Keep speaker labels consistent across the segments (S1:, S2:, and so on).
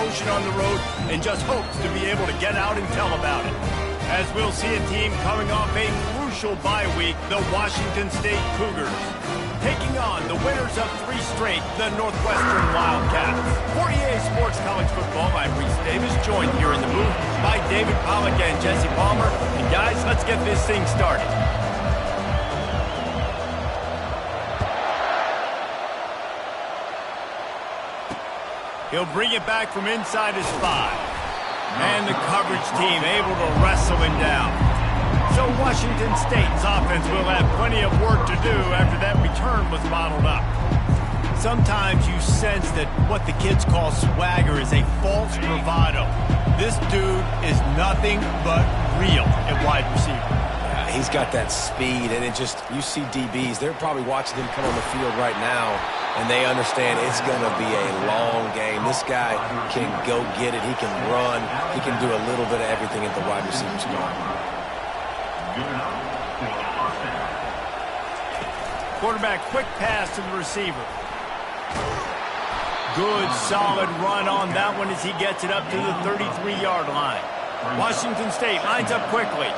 S1: explosion on the road and just hopes to be able to get out and tell about it. As we'll see a team coming off a crucial bye week, the Washington State Cougars, taking on the winners of 3 straight, the Northwestern Wildcats. For EA Sports College Football, I'm Reese Davis, joined here in the booth by David Pollack and Jesse Palmer. And guys, let's get this thing started. He'll bring it back from inside his 5. And the coverage team able to wrestle him down. So Washington State's offense will have plenty of work to do after that return was bottled up. Sometimes you sense that what the kids call swagger is a false bravado. This dude is nothing but real at wide receiver.
S2: He's got that speed, and you see DBs, they're probably watching him come on the field right now, and they understand it's going to be a long game. This guy can go get it. He can run. He can do a little bit of everything at the wide receiver spot.
S1: Quarterback, quick pass to the receiver. Good, solid run on that one as he gets it up to the 33-yard line. Washington State lines up quickly.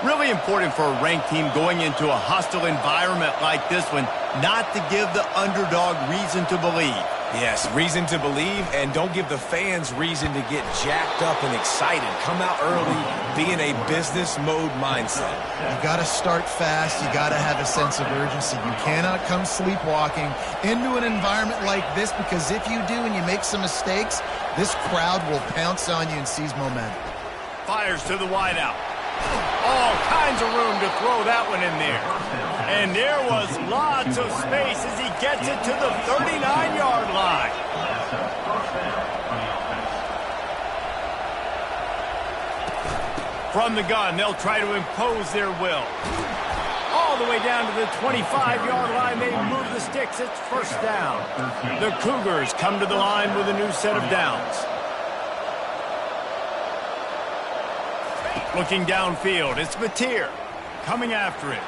S1: Really important for a ranked team going into a hostile environment like this one, not to give the underdog reason to believe.
S2: Yes, reason to believe, and don't give the fans reason to get jacked up and excited. Come out early, be in a business mode mindset.
S3: You got to start fast. You got to have a sense of urgency. You cannot come sleepwalking into an environment like this, because if you do and you make some mistakes, this crowd will pounce on you and seize momentum.
S1: Fires to the wideout. All kinds of room to throw that one in there. And there was lots of space as he gets it to the 39-yard line. From the gun, they'll try to impose their will. All the way down to the 25-yard line, they move the sticks. It's first down. The Cougars come to the line with a new set of downs. Looking downfield, it's Mateer coming after it.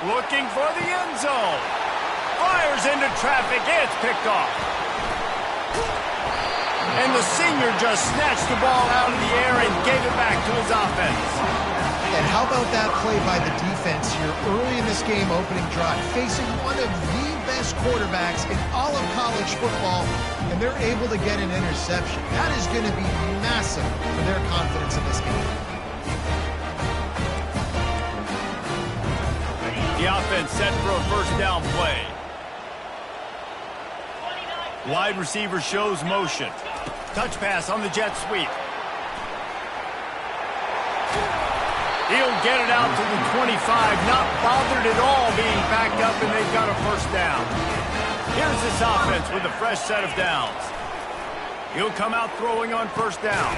S1: Looking for the end zone. Fires into traffic, it's picked off. And the senior just snatched the ball out of the air and gave it back to his offense.
S3: And how about that play by the defense here early in this game, opening drive, facing one of the best quarterbacks in all of college football, and they're able to get an interception. That is going to be massive for their confidence in this game.
S1: The offense set for a first down play. Wide receiver shows motion. Touch pass on the jet sweep. He'll get it out to the 25, not bothered at all being backed up, and they've got a first down. Here's this offense with a fresh set of downs. He'll come out throwing on first down.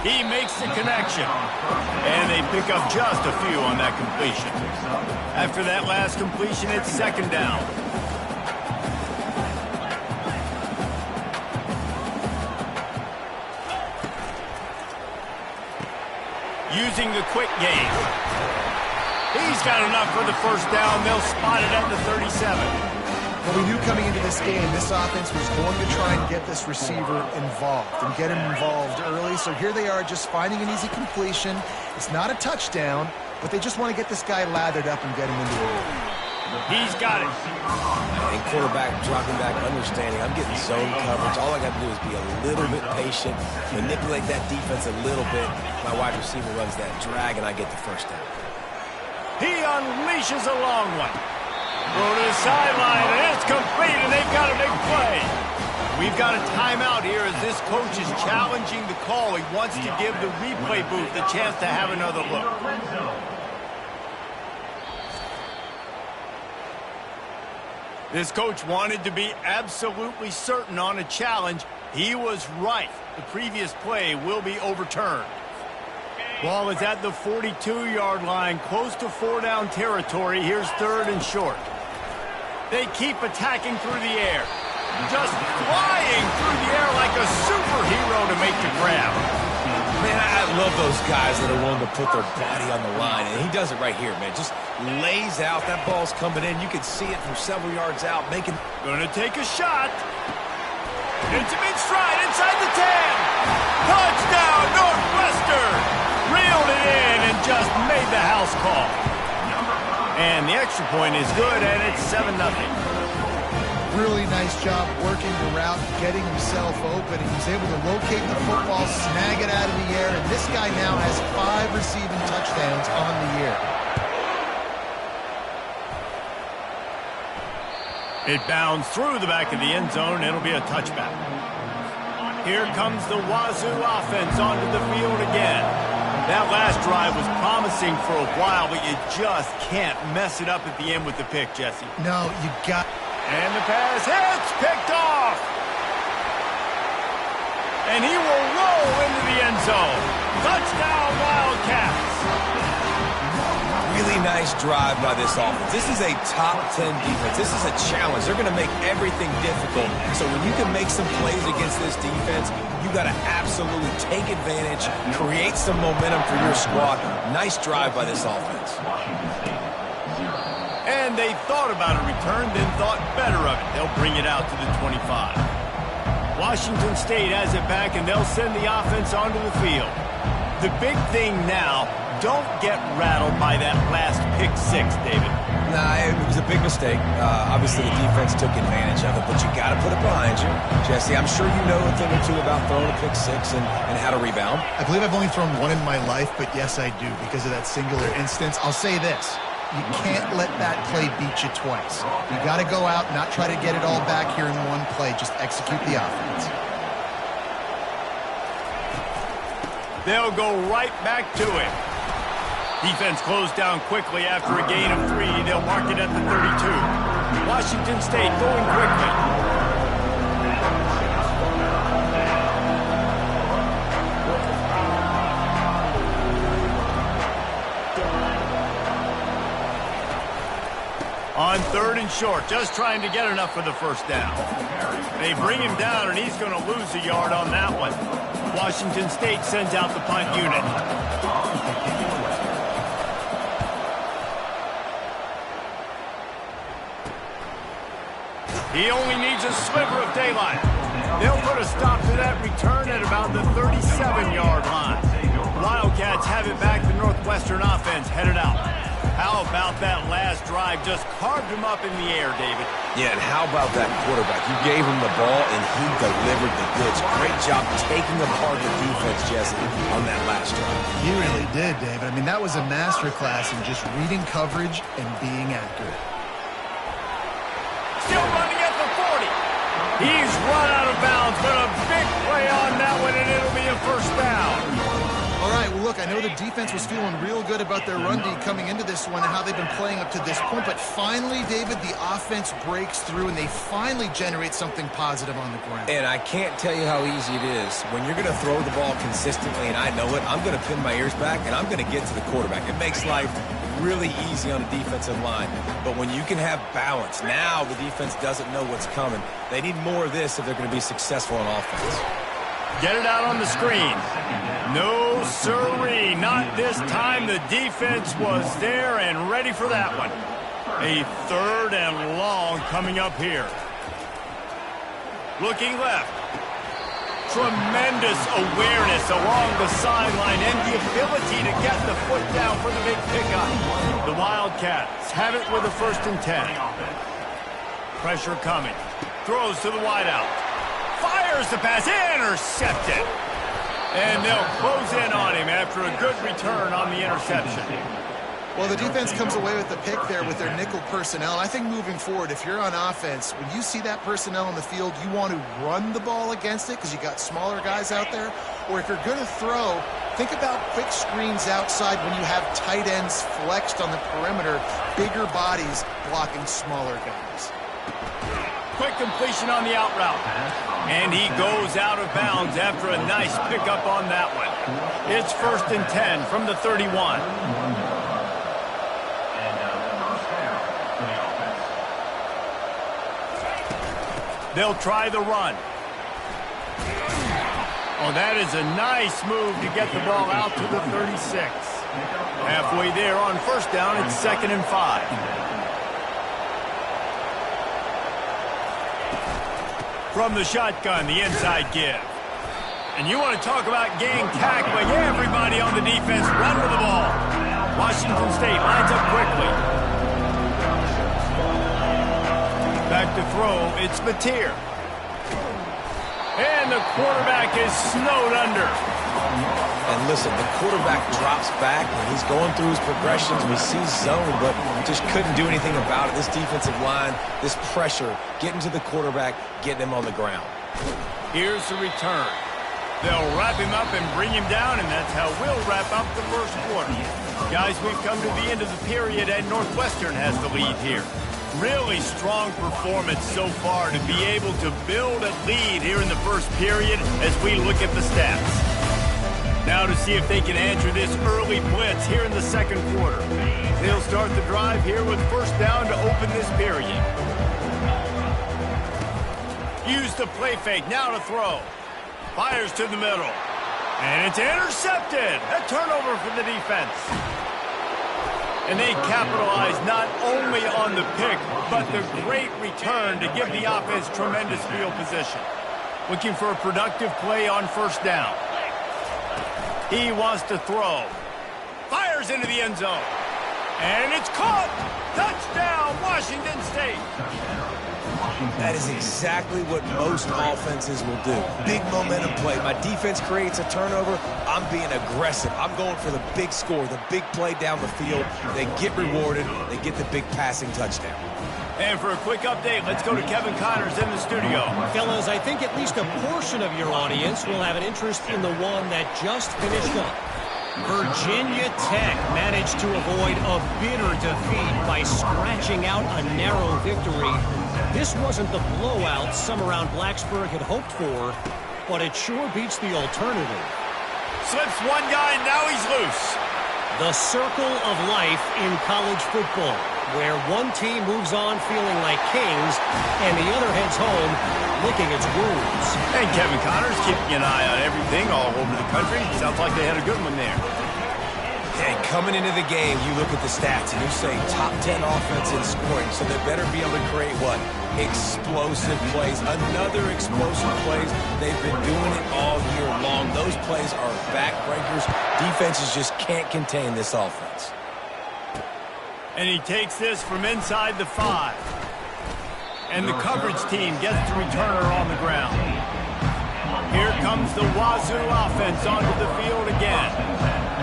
S1: He makes the connection, and they pick up just a few on that completion. After that last completion, it's second down. Using the quick game. He's got enough for the first down. They'll spot it at the 37.
S3: Well, we knew coming into this game, this offense was going to try and get this receiver involved and get him involved early. So here they are just finding an easy completion. It's not a touchdown, but they just want to get this guy lathered up and get him into the game.
S1: He's got it.
S2: And quarterback dropping back, understanding I'm getting zone coverage. All I got to do is be a little bit patient, manipulate that defense a little bit. My wide receiver runs that drag, and I get the first down.
S1: He unleashes a long one. Go to the sideline, and it's complete, and they've got a big play. We've got a timeout here as this coach is challenging the call. He wants to give the replay booth the chance to have another look. This coach wanted to be absolutely certain on a challenge. He was right. The previous play will be overturned. Ball is at the 42-yard line, close to 4-down territory. Here's third and short. They keep attacking through the air. Just flying through the air like a superhero to make the grab.
S2: Man, I love those guys that are willing to put their body on the line, and he does it right here, man. Just lays out. That ball's coming in. You can see it from several yards out.
S1: Gonna take a shot. It's a big stride inside the 10. call. And the extra point is good, and it's 7-0.
S3: Really nice job working the route, getting himself open. He was able to locate the football, snag it out of the air, and this guy now has 5 receiving touchdowns on the year.
S1: It bounds through the back of the end zone. It'll be a touchback. Here comes the Wazzu offense onto the field again. That last drive was promising for a while, but you just can't mess it up at the end with the pick, Jesse.
S3: No, you got...
S1: And the pass hits, picked off. And he will roll into the end zone. Touchdown, Wildcats.
S2: Really nice drive by this offense. This is a top 10 defense. This is a challenge. They're going to make everything difficult. So when you can make some plays against this defense, you got to absolutely take advantage, create some momentum for your squad. Nice drive by this offense.
S1: And they thought about a return, then thought better of it. They'll bring it out to the 25. Washington State has it back, and they'll send the offense onto the field. The big thing now, don't get rattled by that last pick six, David.
S2: Nah, it was a big mistake. Obviously, the defense took advantage of it, but you got to put it behind you. Jesse, I'm sure you know a thing or two about throwing a pick six and how to rebound.
S3: I believe I've only thrown one in my life, but yes, I do, because of that singular instance. I'll say this. You can't let that play beat you twice. You got to go out, not try to get it all back here in one play. Just execute the offense.
S1: They'll go right back to it. Defense closed down quickly after a gain of 3. They'll mark it at the 32. Washington State going quickly. On 3rd and short, just trying to get enough for the first down. They bring him down, and he's going to lose a yard on that one. Washington State sends out the punt unit. He only needs a sliver of daylight. They'll put a stop to that return at about the 37-yard line. Wildcats have it back. The Northwestern offense headed out. How about that last drive? Just carved him up in the air, David.
S2: Yeah, and how about that quarterback? You gave him the ball, and he delivered the goods. Great job taking apart the defense, Jesse, on that last drive.
S3: He really did, David. I mean, that was a masterclass in just reading coverage and being accurate.
S1: Still running at the 40. He's run out of bounds, but a big play on that one, and it'll be a first down.
S3: All right, well, look, I know the defense was feeling real good about their run D coming into this one and how they've been playing up to this point, but finally, David, the offense breaks through and they finally generate something positive on the ground.
S2: And I can't tell you how easy it is. When you're going to throw the ball consistently, and I know it, I'm going to pin my ears back, and I'm going to get to the quarterback. It makes life really easy on the defensive line. But when you can have balance, now the defense doesn't know what's coming. They need more of this if they're going to be successful on offense.
S1: Get it out on the screen. No, sirree, not this time. The defense was there and ready for that one. A 3rd and long coming up here. Looking left. Tremendous awareness along the sideline and the ability to get the foot down for the big pickup. The Wildcats have it with a 1st and 10. Pressure coming. Throws to the wideout. Fires the pass, intercepted. And they'll close in on him after a good return on the interception.
S3: Well, the defense comes away with the pick there with their nickel personnel. I think moving forward, if you're on offense, when you see that personnel on the field, you want to run the ball against it because you got smaller guys out there. Or if you're going to throw, think about quick screens outside when you have tight ends flexed on the perimeter, bigger bodies blocking smaller guys.
S1: Quick completion on the out route. And he goes out of bounds after a nice pickup on that one. It's 1st and 10 from the 31. They'll try the run. Oh, that is a nice move to get the ball out to the 36. Halfway there on 1st down, it's 2nd and 5. From the shotgun, the inside give. And you want to talk about gang tackling. Everybody on the defense run with the ball. Washington State lines up quickly. Back to throw, it's Mateer. And the quarterback is snowed under.
S2: And listen, the quarterback drops back and he's going through his progressions. We see zone, but just couldn't do anything about it. This defensive line, this pressure, getting to the quarterback, getting him on the ground.
S1: Here's the return. They'll wrap him up and bring him down, and that's how we'll wrap up the first quarter. Guys, we've come to the end of the period, and Northwestern has the lead here. Really strong performance so far to be able to build a lead here in the first period as we look at the stats. Now to see if they can answer this early blitz here in the second quarter. They'll start the drive here with first down to open this period. Use the play fake, now to throw. Fires to the middle. And it's intercepted. A turnover for the defense. And they capitalize not only on the pick, but the great return to give the offense tremendous field position. Looking for a productive play on first down. He wants to throw. Fires into the end zone. And it's caught. Touchdown, Washington State.
S2: That is exactly what most offenses will do. Big momentum play. My defense creates a turnover. I'm being aggressive. I'm going for the big score, the big play down the field. They get rewarded. They get the big passing touchdown.
S1: And for a quick update, let's go to Kevin Connors in the studio.
S4: Fellas, I think at least a portion of your audience will have an interest in the one that just finished up. Virginia Tech managed to avoid a bitter defeat by scratching out a narrow victory. This wasn't the blowout some around Blacksburg had hoped for, but it sure beats the alternative.
S1: Slips one guy, and now he's loose.
S4: The circle of life in college football, where one team moves on feeling like kings and the other heads home licking its wounds.
S1: And Kevin Connors keeping an eye on everything all over the country. Sounds like they had a good one there.
S2: And coming into the game, you look at the stats and you say top 10 offense in scoring, so they better be able to create what? Explosive plays. Another explosive plays. They've been doing it all year long. Those plays are backbreakers. Defenses just can't contain this offense.
S1: And he takes this from inside the 5. And the coverage team gets the returner on the ground. Here comes the Wazzu offense onto the field again.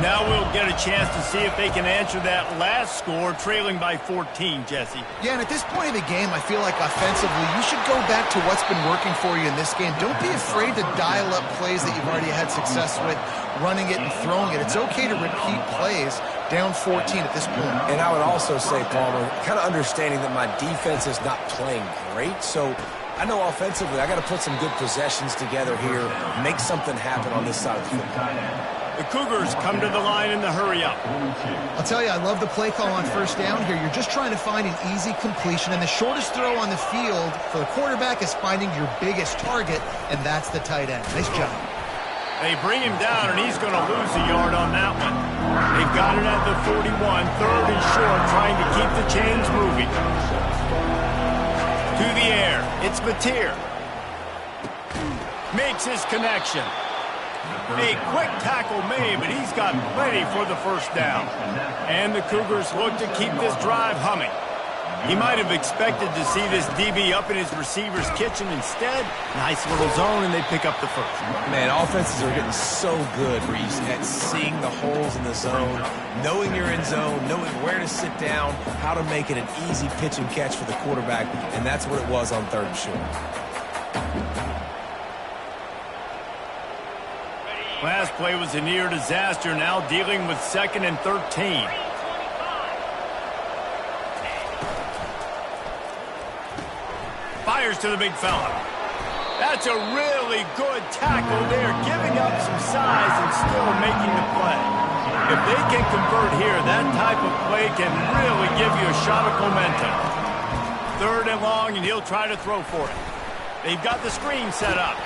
S1: Now we'll get a chance to see if they can answer that last score, trailing by 14, Jesse.
S3: Yeah, and at this point of the game, I feel like offensively, you should go back to what's been working for you in this game. Don't be afraid to dial up plays that you've already had success with, running it and throwing it. It's okay to repeat plays down 14 at this point. And
S2: I would also say, Palmer, kind of understanding that my defense is not playing great, so I know offensively I got to put some good possessions together here, make something happen on this side of the football.
S1: The Cougars come to the line in the hurry-up.
S3: I'll tell you, I love the play call on first down here. You're just trying to find an easy completion, and the shortest throw on the field for the quarterback is finding your biggest target, and that's the tight end. Nice job.
S1: They bring him down, and he's going to lose a yard on that one. They've got it at the 41, third and short, trying to keep the chains moving. To the air, it's Mateer. Makes his connection. A quick tackle made, but he's got plenty for the first down. And the Cougars look to keep this drive humming. He might have expected to see this DB up in his receiver's kitchen. Instead, nice little zone, and they pick up the first.
S2: Man, offenses are getting so good, Reese, at seeing the holes in the zone, knowing you're in zone, knowing where to sit down, how to make it an easy pitch and catch for the quarterback, and that's what it was on third and short.
S1: Last play was a near disaster, now dealing with 2nd and 13. Fires to the big fella. That's a really good tackle there, giving up some size and still making the play. If they can convert here, that type of play can really give you a shot of momentum. 3rd and long, and he'll try to throw for it. They've got the screen set up.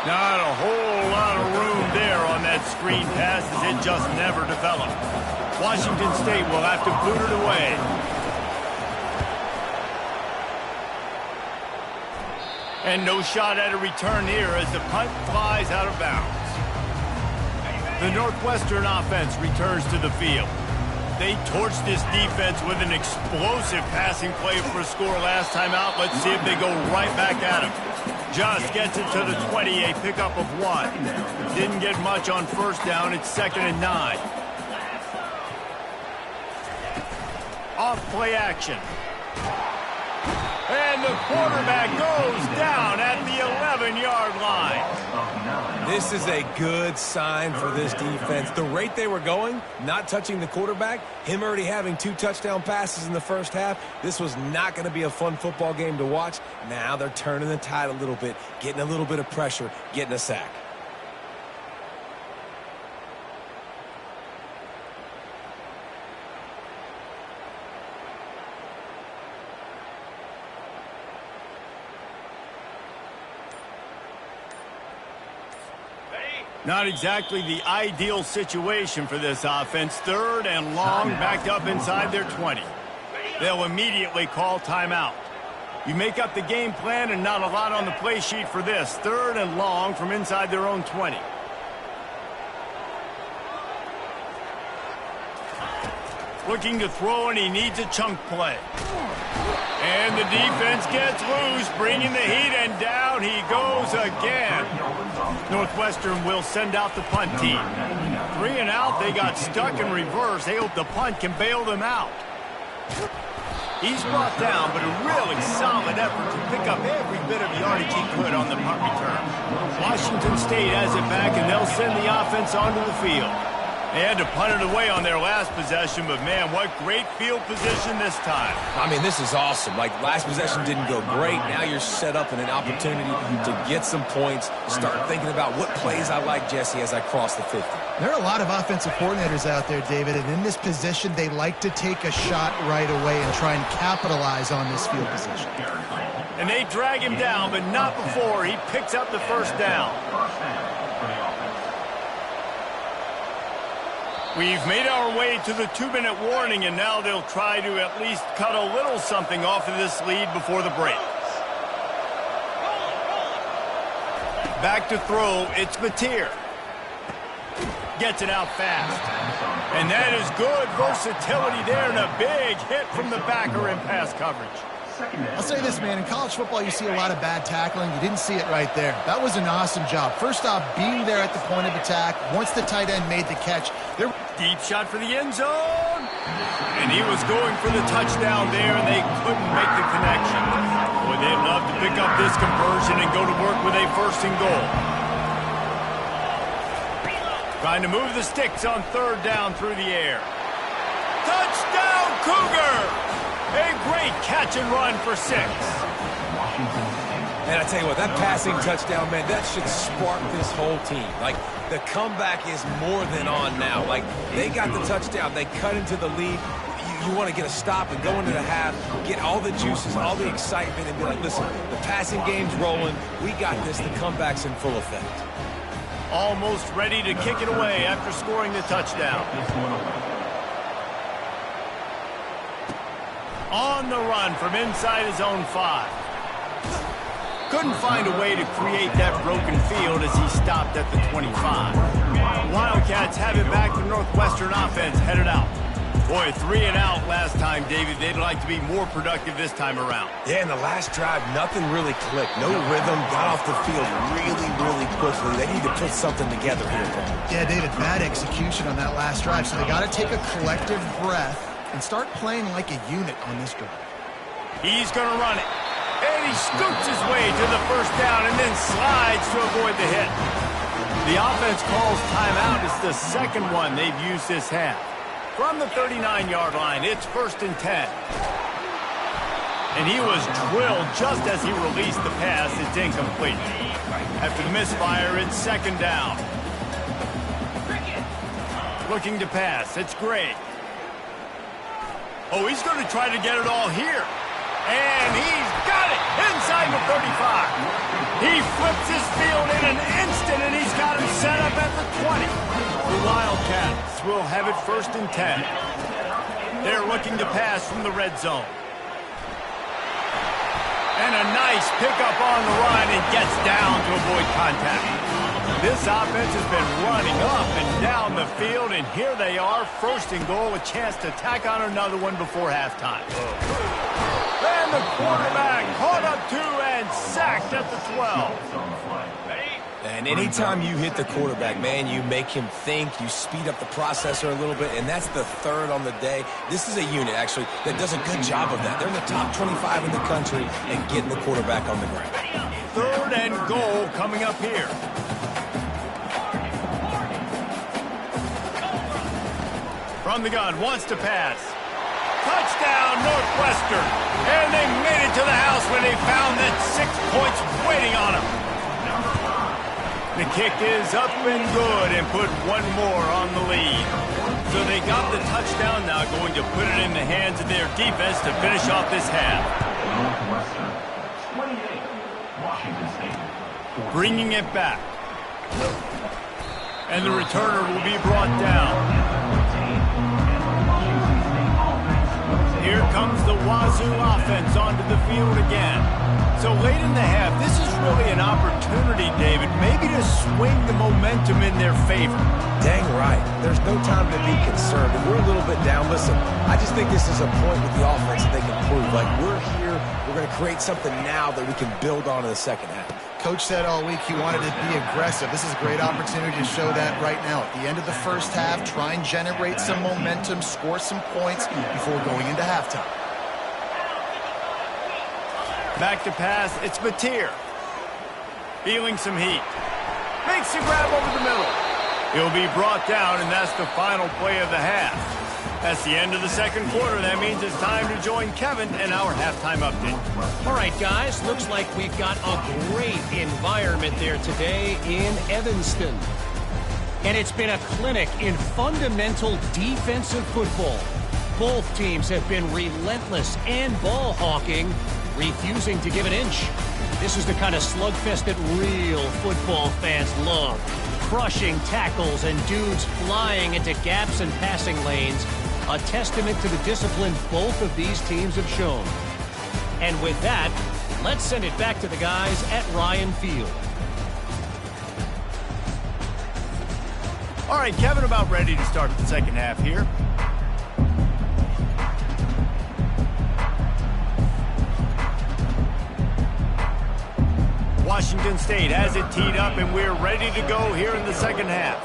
S1: Not a whole lot of room there on that screen pass, as it just never developed. Washington State will have to boot it away. And no shot at a return here as the punt flies out of bounds. The Northwestern offense returns to the field. They torched this defense with an explosive passing play for a score last time out. Let's see if they go right back at him. Just gets it to the 20, a pickup of 1. Didn't get much on first down. It's 2nd and 9. Off play action. And the quarterback goes down at the 11-yard line.
S2: This is a good sign for this defense. The rate they were going, not touching the quarterback, him already having 2 touchdown passes in the first half, this was not going to be a fun football game to watch. Now they're turning the tide a little bit, getting a little bit of pressure, getting a sack.
S1: Not exactly the ideal situation for this offense. 3rd and long, backed up inside their 20. They'll immediately call timeout. You make up the game plan and not a lot on the play sheet for this. 3rd and long from inside their own 20. Looking to throw, and he needs a chunk play. And the defense gets loose, bringing the heat, and down he goes again. Northwestern will send out the punt team. 3 and out, they got stuck in reverse. They hope the punt can bail them out. He's brought down, but a really solid effort to pick up every bit of yardage he could on the punt return. Washington State has it back, and they'll send the offense onto the field. They had to punt it away on their last possession, but man, what great field position this time.
S2: I mean, this is awesome. Like, last possession didn't go great. Now you're set up in an opportunity to get some points, start thinking about what plays I like, Jesse, as I cross the 50.
S3: There are a lot of offensive coordinators out there, David, and in this position, they like to take a shot right away and try and capitalize on this field position.
S1: And they drag him down, but not before he picks up the first down. We've made our way to the 2-minute warning, and now they'll try to at least cut a little something off of this lead before the break. Back to throw, it's Mateer. Gets it out fast. And that is good versatility there, and a big hit from the backer in pass coverage.
S3: I'll say this, man. In college football, you see a lot of bad tackling. You didn't see it right there. That was an awesome job. First off, being there at the point of attack. Once the tight end made the catch.
S1: Deep shot for the end zone. And he was going for the touchdown there, and they couldn't make the connection. Boy, they'd love to pick up this conversion and go to work with a 1st and goal. Trying to move the sticks on 3rd down through the air. Touchdown, Cougar! A great catch and run for 6.
S2: And I tell you what, that passing touchdown, man, that should spark this whole team. Like, the comeback is more than on now. Like, they got the touchdown. They cut into the lead. You want to get a stop and go into the half, get all the juices, all the excitement, and be like, listen, the passing game's rolling. We got this. The comeback's in full effect.
S1: Almost ready to kick it away after scoring the touchdown. On the run from inside his own 5. Couldn't find a way to create that broken field as he stopped at the 25. Wildcats have it back to Northwestern offense headed out. Boy, 3 and out last time, David. They'd like to be more productive this time around.
S2: Yeah, in the last drive, nothing really clicked. No rhythm, got off the field really quickly. They need to put something together here.
S3: Yeah, David, bad execution on that last drive. So they got to take a collective breath and start playing like a unit on this drive.
S1: He's going to run it. And he scoots his way to the 1st down and then slides to avoid the hit. The offense calls timeout. It's the 2nd one they've used this half. From the 39-yard line, it's 1st and 10. And he was drilled just as he released the pass. It's incomplete. After the misfire, it's 2nd down. Looking to pass. It's Gray. Oh, he's going to try to get it all here. And he's got it inside the 35. He flips his field in an instant, and he's got him set up at the 20. The Wildcats will have it 1st and 10. They're looking to pass from the red zone. And a nice pickup on the run and gets down to avoid contact. This offense has been running up and down the field, and here they are, first and goal, a chance to tack on another one before halftime. And the quarterback caught up to and sacked at the 12.
S2: And anytime you hit the quarterback, man, you make him think, you speed up the processor a little bit, and that's the third on the day. This is a unit, actually, that does a good job of that. They're in the top 25 in the country and getting the quarterback on the ground.
S1: Third and goal coming up here. From the gun, wants to pass. Touchdown, Northwestern. And they made it to the house when they found that 6 points waiting on them. The kick is up and good and put one more on the lead. So they got the touchdown, now going to put it in the hands of their defense to finish off this half.
S5: Northwestern 28, Washington State.
S1: Bringing it back. And the returner will be brought down. Here comes the Wazzu offense onto the field again. So late in the half, this is really an opportunity, David, maybe to swing the momentum in their favor.
S2: Dang right. There's no time to be concerned. If we're a little bit down, listen, I just think this is a point with the offense that they can prove. Like, we're here, we're going to create something now that we can build on in the second half.
S3: Coach said all week he wanted to be aggressive. This is a great opportunity to show that right now. At the end of the first half, try and generate some momentum, score some points before going into halftime.
S1: Back to pass, it's Batir. Feeling some heat. Makes the grab over the middle. He'll be brought down, and that's the final play of the half. That's the end of the second quarter. That means it's time to join Kevin in our halftime update.
S4: All right, guys, looks like we've got a great environment there today in Evanston. And it's been a clinic in fundamental defensive football. Both teams have been relentless and ball hawking, refusing to give an inch. This is the kind of slugfest that real football fans love. Crushing tackles and dudes flying into gaps and passing lanes. A testament to the discipline both of these teams have shown. And with that, let's send it back to the guys at Ryan Field.
S1: All right, Kevin, about ready to start the second half here. Washington State has it teed up, and we're ready to go here in the second half.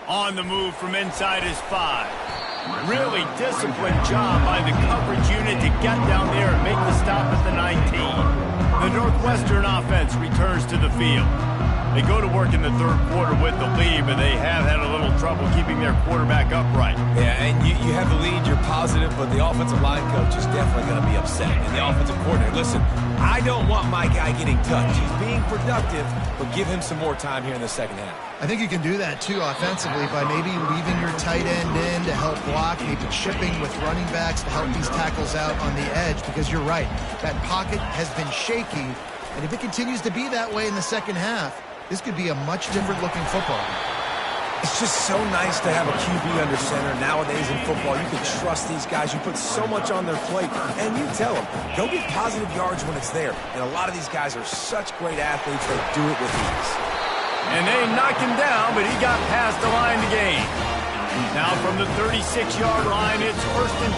S1: On the move from inside his 5. Really disciplined job by the coverage unit to get down there and make the stop at the 19. The Northwestern offense returns to the field. They go to work in the third quarter with the lead, but they have had a little trouble keeping their quarterback upright.
S2: Yeah, and you have the lead, you're positive, but the offensive line coach is definitely going to be upset. And the offensive coordinator, listen, I don't want my guy getting touched. He's being productive, but give him some more time here in the second half.
S3: I think you can do that, too, offensively, by maybe leaving your tight end in to help block, maybe chipping with running backs to help these tackles out on the edge, because you're right. That pocket has been shaky, and if it continues to be that way in the second half, this could be a much different looking football.
S2: It's just so nice to have a QB under center. Nowadays in football, you can trust these guys. You put so much on their plate, and you tell them, go get positive yards when it's there. And a lot of these guys are such great athletes, they do it with ease.
S1: And they knock him down, but he got past the line to gain. Now from the 36-yard line, it's 1st and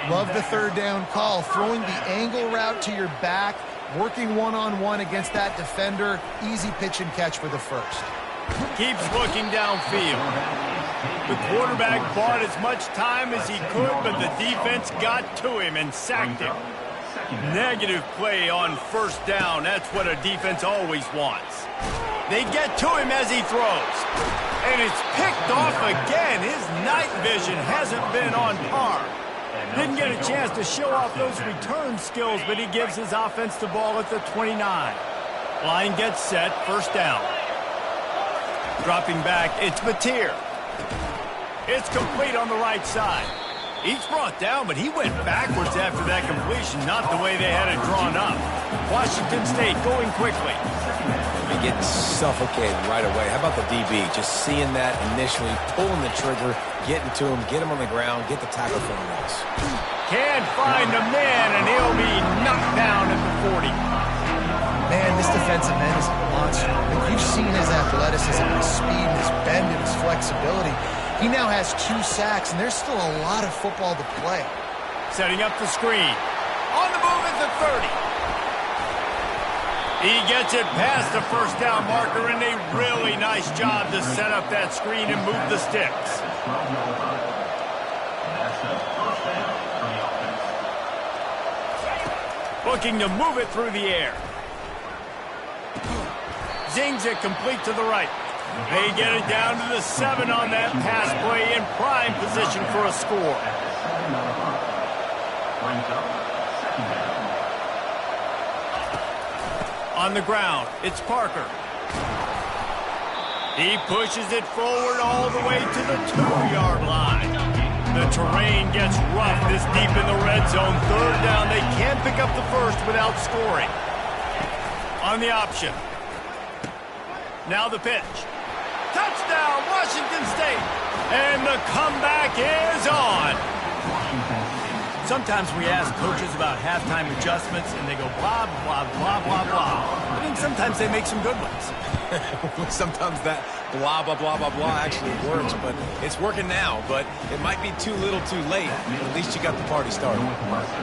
S1: 10.
S3: Love the third down call, throwing the angle route to your back, working one-on-one against that defender. Easy pitch and catch for the first.
S1: Keeps looking downfield. The quarterback bought as much time as he could, but the defense got to him and sacked him. Negative play on first down. That's what a defense always wants. They get to him as he throws. And it's picked off again. His night vision hasn't been on par. Didn't get a chance to show off those return skills, but he gives his offense the ball at the 29. Line gets set, first down. Dropping back, it's Batir. It's complete on the right side. He's brought down, but he went backwards after that completion, not the way they had it drawn up. Washington State going quickly.
S2: They get suffocated right away. How about the DB? Just seeing that initially, pulling the trigger, getting to him, get him on the ground, get the tackle for a loss.
S1: Can't find a man, and he'll be knocked down at the 40.
S3: Man, this defensive end is a monster. Like, you've seen his athleticism, his speed, his bend, and his flexibility. He now has 2 sacks, and there's still a lot of football to play.
S1: Setting up the screen. On the move at the 30. He gets it past the first down marker, and a really nice job to set up that screen and move the sticks. Looking to move it through the air. Zings it complete to the right. They get it down to the 7 on that pass play, in prime position for a score. On the ground, it's Parker. He pushes it forward all the way to the 2-yard line. The terrain gets rough this deep in the red zone. 3rd down, they can't pick up the first without scoring. On the option. Now the pitch. Touchdown, Washington State. And the comeback is on. Sometimes we ask coaches about halftime adjustments, and they go blah, blah, blah, blah, blah. I think sometimes they make some good ones.
S2: Sometimes that blah, blah, blah, blah, blah actually works, but it's working now. But it might be too little too late. But at least you got the party started.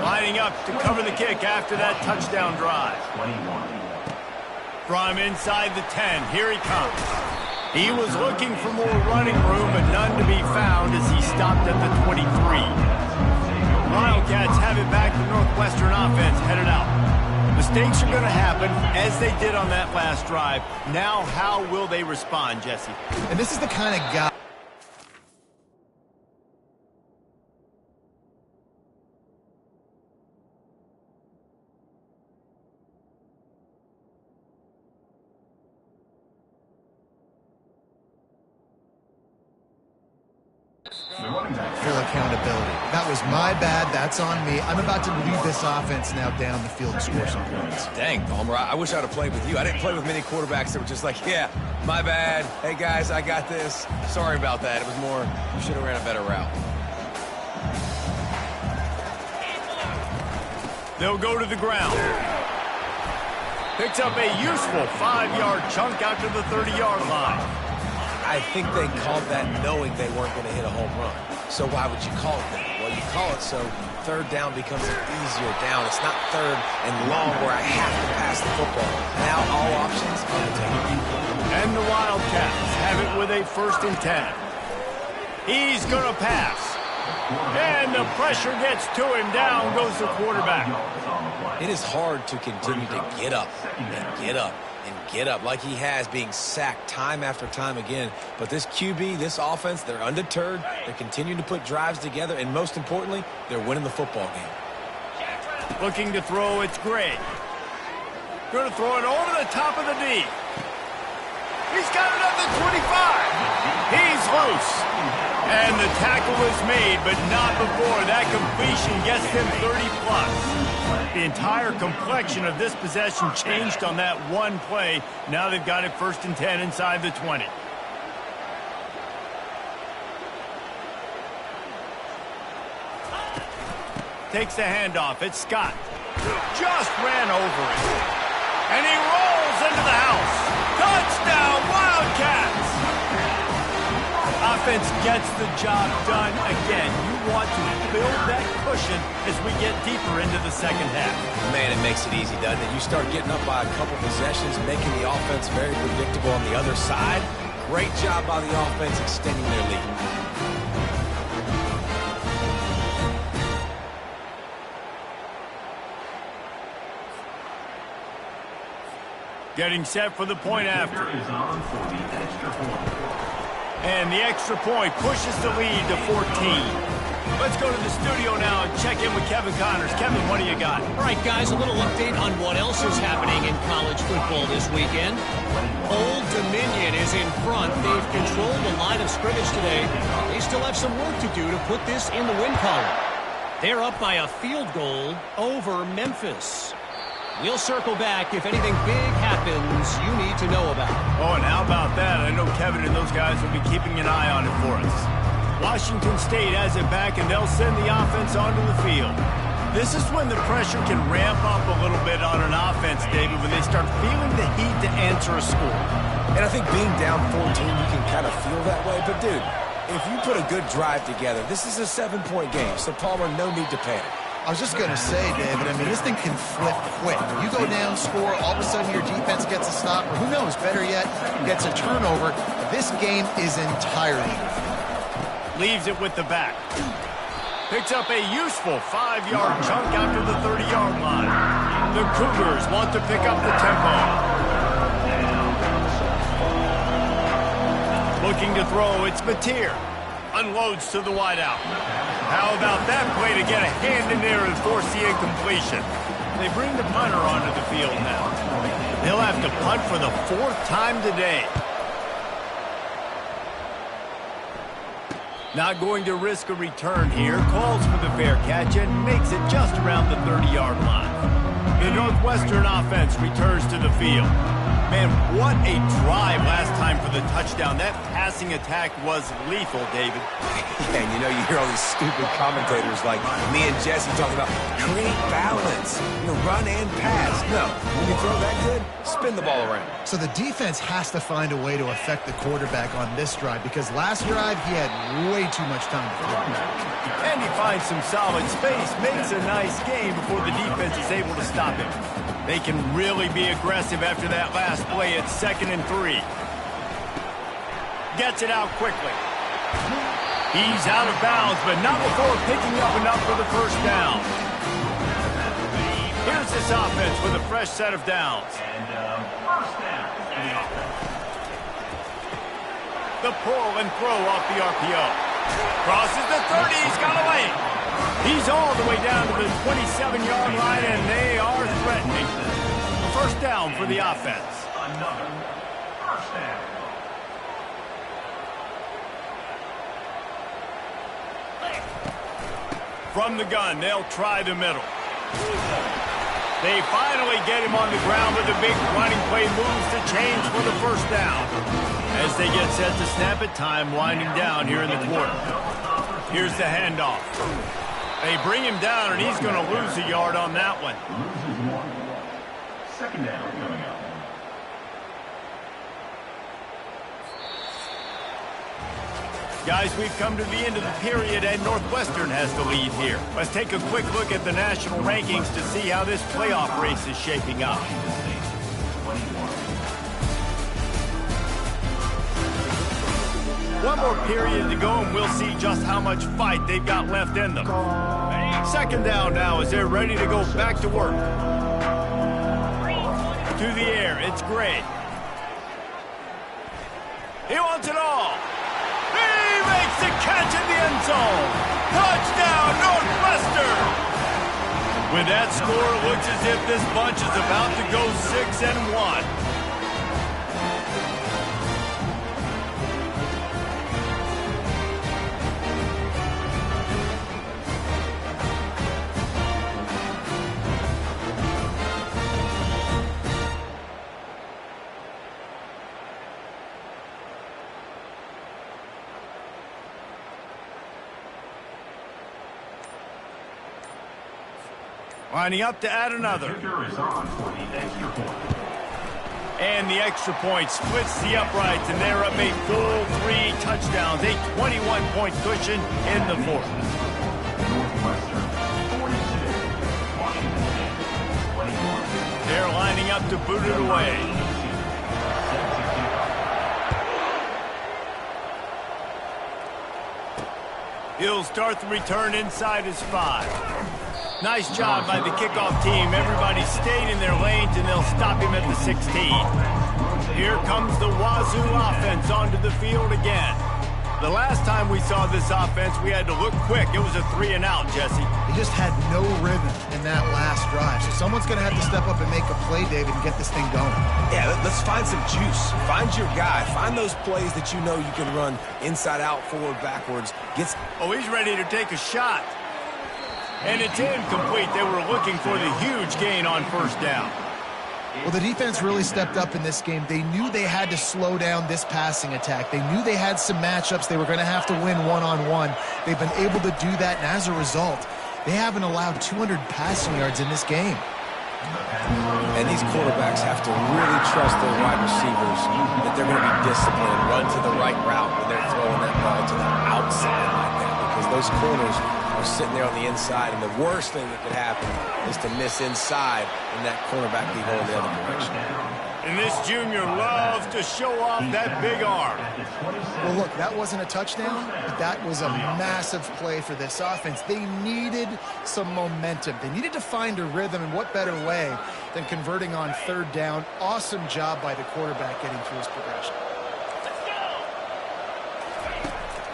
S1: Lining up to cover the kick after that touchdown drive. From inside the 10, here he comes. He was looking for more running room, but none to be found as he stopped at the 23. Wildcats have it back. The Northwestern offense headed out. Mistakes are going to happen, as they did on that last drive. Now, how will they respond, Jesse?
S3: And this is the kind of guy... full accountability. That was my bad. That's on me. I'm about to lead this offense now down the field and score some points.
S2: Dang, Palmer, I wish I'd have played with you. I didn't play with many quarterbacks that were just like, yeah, my bad. Hey, guys, I got this. Sorry about that. It was more, you should have ran a better route.
S1: They'll go to the ground. Picks up a useful 5-yard chunk out to the 30-yard line.
S2: I think they called that knowing they weren't going to hit a home run. So why would you call it that? Well, you call it so 3rd down becomes an easier down. It's not 3rd and long where I have to pass the football. Now all options are on the table.
S1: And the Wildcats have it with a 1st and 10. He's going to pass. And the pressure gets to him. Down goes the quarterback.
S2: It is hard to continue to get up and get up and get up like he has, being sacked time after time again. But this QB, this offense, they're undeterred. They're continuing to put drives together, and most importantly, they're winning the football game.
S1: Looking to throw, it's Gray. Going to throw it over the top of the D. He's got it at the 25. He's loose. And the tackle is made, but not before that completion gets him 30+. The entire complexion of this possession changed on that one play. Now they've got it 1st and 10 inside the 20. Takes the handoff. It's Scott. Just ran over it. And he rolls into the house. Touchdown, Wildcats! Offense gets the job done again. You want to build that cushion as we get deeper into the 2nd half.
S2: Man, it makes it easy, doesn't it? You start getting up by a couple possessions, making the offense very predictable on the other side. Great job by the offense extending their lead.
S1: Getting set for the point after. And the extra point pushes the lead to 14. Let's go to the studio now and check in with Kevin Connors. Kevin, what do you got?
S4: All right, guys, a little update on what else is happening in college football this weekend. Old Dominion is in front. They've controlled the line of scrimmage today. They still have some work to do to put this in the win column. They're up by a field goal over Memphis. We'll circle back if anything big happens you need to know about.
S1: Oh, and how about that? I know Kevin and those guys will be keeping an eye on it for us. Washington State has it back, and they'll send the offense onto the field. This is when the pressure can ramp up a little bit on an offense, David, when they start feeling the heat to answer a score.
S2: And I think being down 14, you can kind of feel that way. But, dude, if you put a good drive together, this is a 7-point game. So, Palmer, no need to panic.
S3: I was just going to say, David, I mean, this thing can flip quick. You go down, score, all of a sudden your defense gets a stop, or who knows, better yet, gets a turnover. This game is entirely.
S1: Leaves it with the back. Picks up a useful 5-yard chunk after the 30-yard line. The Cougars want to pick up the tempo. Looking to throw, it's Mateer. Unloads to the wideout. How about that play to get a hand in there and force the incompletion? They bring the punter onto the field now. They'll have to punt for the 4th time today. Not going to risk a return here. Calls for the fair catch and makes it just around the 30-yard line. The Northwestern offense returns to the field. Man, what a drive last time for the touchdown. That passing attack was lethal, David.
S2: And you know, you hear all these stupid commentators like me and Jesse talking about create balance, run and pass. No, when you throw that good, spin the ball around.
S3: So the defense has to find a way to affect the quarterback on this drive because last drive he had way too much time to throw.
S1: And he finds some solid space, makes a nice game before the defense is able to stop him. They can really be aggressive after that last play. It's 2nd and 3. Gets it out quickly. He's out of bounds, but not before picking up enough for the first down. Here's this offense with a fresh set of downs.
S5: First down for the offense.
S1: The pull and throw off the RPO. Crosses the 30. He's got away. He's all the way down to the 27-yard line, and they are threatening. First down for the offense.
S5: Another first down.
S1: From the gun, they'll try the middle. They finally get him on the ground with a big running play moves to change for the first down. As they get set to snap it, time winding down here in the quarter. Here's the handoff. They bring him down, and he's going to lose a yard on that one.
S5: Loses 1. Second down coming up.
S1: Guys, we've come to the end of the period, and Northwestern has the lead here. Let's take a quick look at the national rankings to see how this playoff race is shaping up. One more period to go, and we'll see just how much fight they've got left in them. Second down now as they're ready to go back to work. To the air, it's Gray. He wants it all. He makes the catch in the end zone. Touchdown, Northwestern! With that score, it looks as if this bunch is about to go 6-1. Lining up to add another.
S5: Kicker is on for the extra point.
S1: And the extra point splits the uprights, and they're up a full 3 touchdowns, a 21-point cushion in the 4th.
S5: Northwestern 42. Washington State 21.
S1: They're lining up to boot it away. He'll start the return inside his 5. Nice job by the kickoff team. Everybody stayed in their lanes, and they'll stop him at the 16. Here comes the Wazzu offense onto the field again. The last time we saw this offense, we had to look quick. It was a 3-and-out, Jesse.
S3: He just had no rhythm in that last drive. So someone's going to have to step up and make a play, David, and get this thing going.
S2: Yeah, let's find some juice. Find your guy. Find those plays that you know you can run inside out, forward, backwards.
S1: Oh, he's ready to take a shot. And it's incomplete. They were looking for the huge gain on first down.
S3: Well, the defense really stepped up in this game. They knew they had to slow down this passing attack. They knew they had some matchups they were going to have to win one-on-one. They've been able to do that, and as a result, They haven't allowed 200 passing yards in this game.
S2: And these quarterbacks have to really trust their wide receivers that they're going to be disciplined and run to the right route when they're throwing that ball to the outside like that, because those corners are sitting there on the inside, and the worst thing that could happen is to miss inside and that cornerback be going the other direction.
S1: And this junior loves to show off that big arm.
S3: Well, look, that wasn't a touchdown, but that was a massive play for this offense. They needed some momentum. They needed to find a rhythm, and what better way than converting on third down. Awesome job by the quarterback getting through his progression.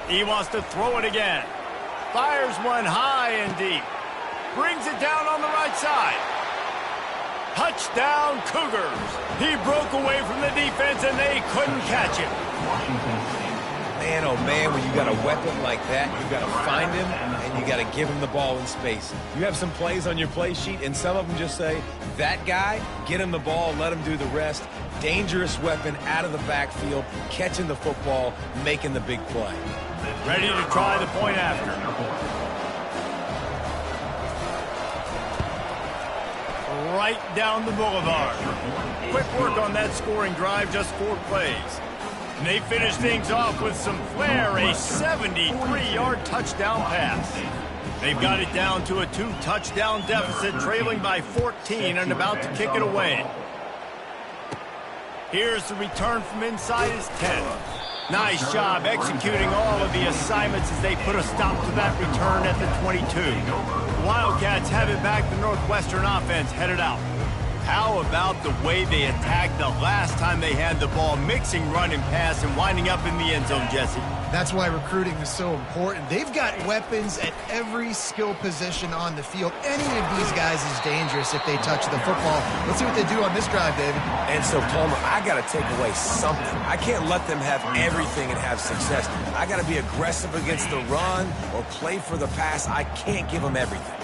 S1: He wants to throw it again. Fires one high and deep. Brings it down on the right side. Touchdown, Cougars. He broke away from the defense, and they couldn't catch him.
S2: Man, oh man, when you got a weapon like that, you got to find him, and you got to give him the ball in space. You have some plays on your play sheet, and some of them just say, that guy, get him the ball, let him do the rest. Dangerous weapon out of the backfield, catching the football, making the big play.
S1: Ready to try the point after. Right down the boulevard. Quick work on that scoring drive, just 4 plays. And they finish things off with some flair, a 73-yard touchdown pass. They've got it down to a 2-touchdown deficit, trailing by 14 and about to kick it away. Here's the return from inside his 10. Nice job executing all of the assignments as they put a stop to that return at the 22. The Wildcats have it back. The Northwestern offense headed out. How about the way they attacked the last time they had the ball, mixing run and pass and winding up in the end zone, Jesse?
S3: That's why recruiting is so important. They've got weapons at every skill position on the field. Any of these guys is dangerous if they touch the football. Let's see what they do on this drive, David.
S2: And so, Palmer, I got to take away something. I can't let them have everything and have success. I got to be aggressive against the run or play for the pass. I can't give them everything.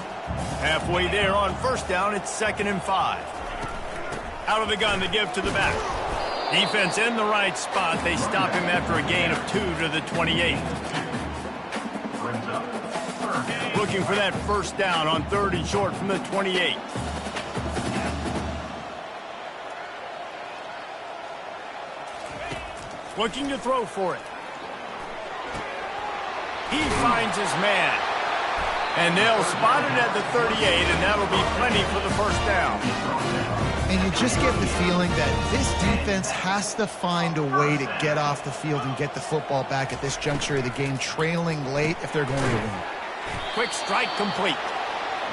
S1: Halfway there on first down, it's 2nd and 5. Out of the gun, they give to the back. Defense in the right spot. They stop him after a gain of 2 to the 28. Looking for that first down on 3rd and short from the 28. Looking to throw for it. He finds his man. And they'll spot it at the 38, and that'll be plenty for the first down.
S3: And you just get the feeling that this defense has to find a way to get off the field and get the football back at this juncture of the game, trailing late if they're going to win.
S1: Quick strike complete.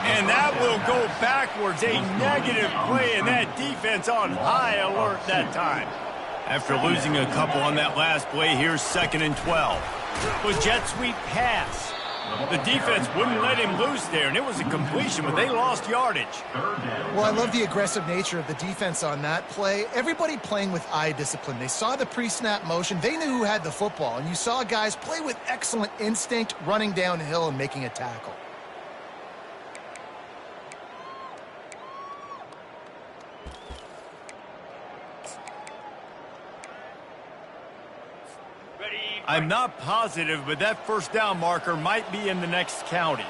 S1: And that will go backwards. A negative play, and that defense on high alert that time. After losing a couple on that last play, here's 2nd and 12. The jet sweep pass. The defense wouldn't let him loose there, and it was a completion, but they lost yardage.
S3: Well, I love the aggressive nature of the defense on that play. Everybody playing with eye discipline. They saw the pre-snap motion. They knew who had the football, and you saw guys play with excellent instinct, running downhill and making a tackle.
S1: I'm not positive, but that first down marker might be in the next county.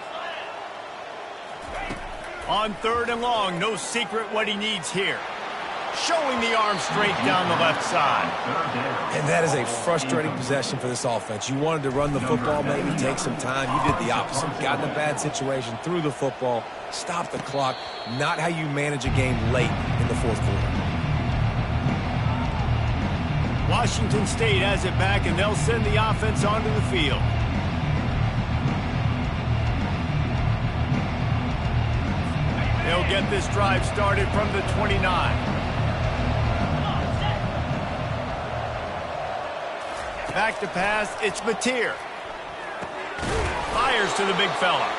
S1: On 3rd and long, no secret what he needs here. Showing the arm straight down the left side.
S2: And that is a frustrating possession for this offense. You wanted to run the football, maybe take some time. You did the opposite. Got in a bad situation, threw the football, stopped the clock. Not how you manage a game late in the 4th quarter.
S1: Washington State has it back, and they'll send the offense onto the field. They'll get this drive started from the 29. Back to pass, it's Mateer. Fires to the big fella.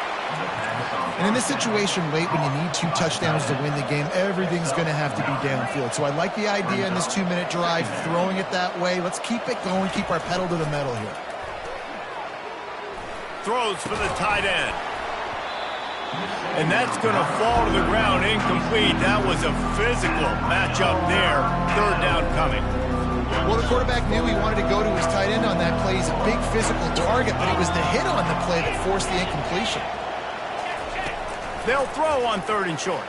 S3: And in this situation late when you need 2 touchdowns to win the game, everything's going to have to be downfield. So I like the idea in this 2-minute drive, throwing it that way. Let's keep it going, keep our pedal to the metal here.
S1: Throws for the tight end. And that's going to fall to the ground incomplete. That was a physical matchup there. 3rd down coming.
S3: Well, the quarterback knew he wanted to go to his tight end on that play. He's a big physical target, but it was the hit on the play that forced the incompletion.
S1: They'll throw on 3rd and short.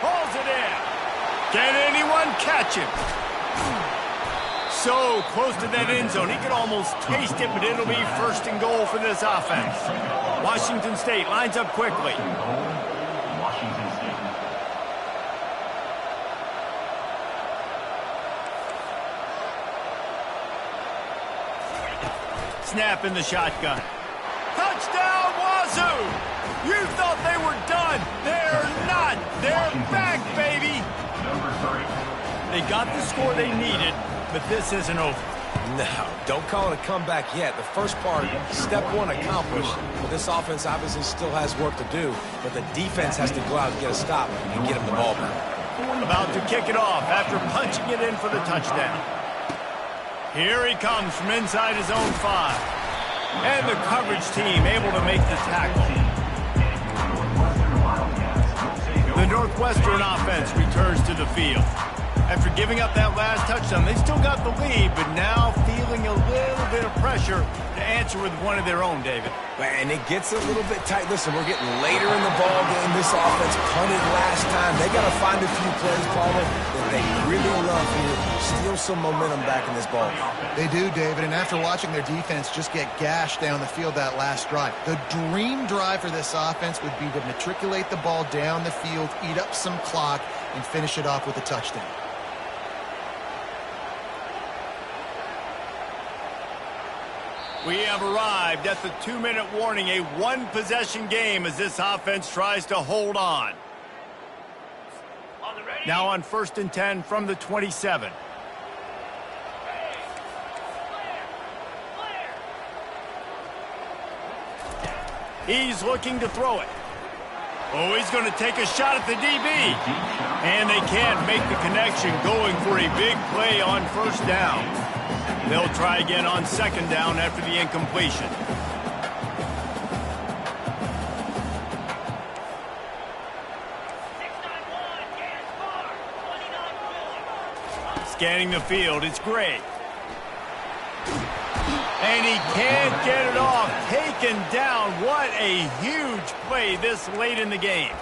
S1: Pulls it in. Can anyone catch him? So close to that end zone. He could almost taste it, but it'll be 1st and goal for this offense. Washington State lines up quickly.
S5: Washington State.
S1: Snap in the shotgun. Touchdown, Wazzu! You thought they were done. They're not. They're back, baby.
S5: Number 3.
S1: They got the score they needed, but this isn't over.
S2: No, don't call it a comeback yet. The first part, step 1 accomplished. But this offense obviously still has work to do. But the defense has to go out and get a stop and get him the ball back.
S1: About to kick it off after punching it in for the touchdown. Here he comes from inside his own 5. And the coverage team able to make the tackle. The Northwestern offense returns to the field. After giving up that last touchdown, they still got the lead, but now feeling a little bit of pressure to answer with one of their own, David.
S2: And it gets a little bit tight. Listen, we're getting later in the ball game. This offense punted last time. They got to find a few plays, Palmer, that they really love here. Steal some momentum back in this ball game.
S3: They do, David, and after watching their defense just get gashed down the field that last drive, the dream drive for this offense would be to matriculate the ball down the field, eat up some clock, and finish it off with a touchdown.
S1: We have arrived at the 2-minute warning, a 1-possession game as this offense tries to hold on. Now on 1st and 10 from the 27. He's looking to throw it. Oh, he's going to take a shot at the DB. And they can't make the connection, going for a big play on 1st down. They'll try again on 2nd down after the incompletion. Scanning the field, it's Gray. And he can't get it off. Taken down. What a huge play this late in the game.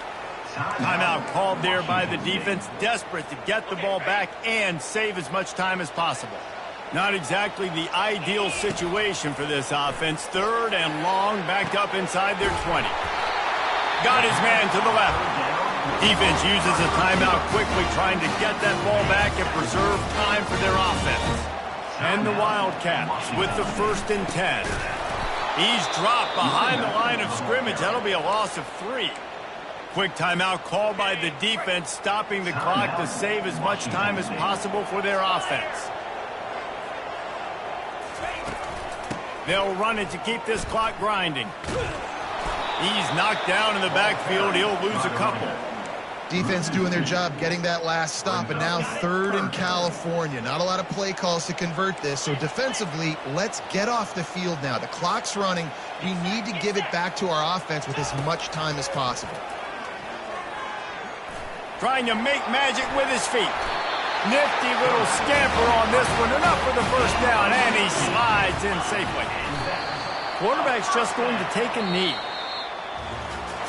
S1: Timeout called there by the defense, desperate to get the ball back and save as much time as possible. Not exactly the ideal situation for this offense. 3rd and long, backed up inside their 20. Got his man to the left. Defense uses a timeout quickly, trying to get that ball back and preserve time for their offense. And the Wildcats with the 1st and 10. He's dropped behind the line of scrimmage. That'll be a loss of 3. Quick timeout called by the defense, stopping the clock to save as much time as possible for their offense. They'll run it to keep this clock grinding. He's knocked down in the backfield. He'll lose a couple.
S3: Defense doing their job getting that last stop, and now 3rd in California. Not a lot of play calls to convert this, so defensively, let's get off the field now. The clock's running. We need to give it back to our offense with as much time as possible.
S1: Trying to make magic with his feet. Nifty little scamper on this one. Enough for the 1st down, and he slides in safely. Quarterback's just going to take a knee.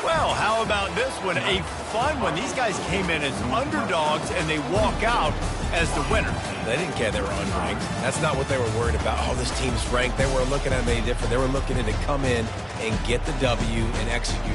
S1: Well, how about this one? A fun one. These guys came in as underdogs, and they walk out as the winner.
S2: They didn't care they were unranked. That's not what they were worried about. Oh, this team's ranked. They weren't looking at them any different. They were looking at it to come in and get the W and execute.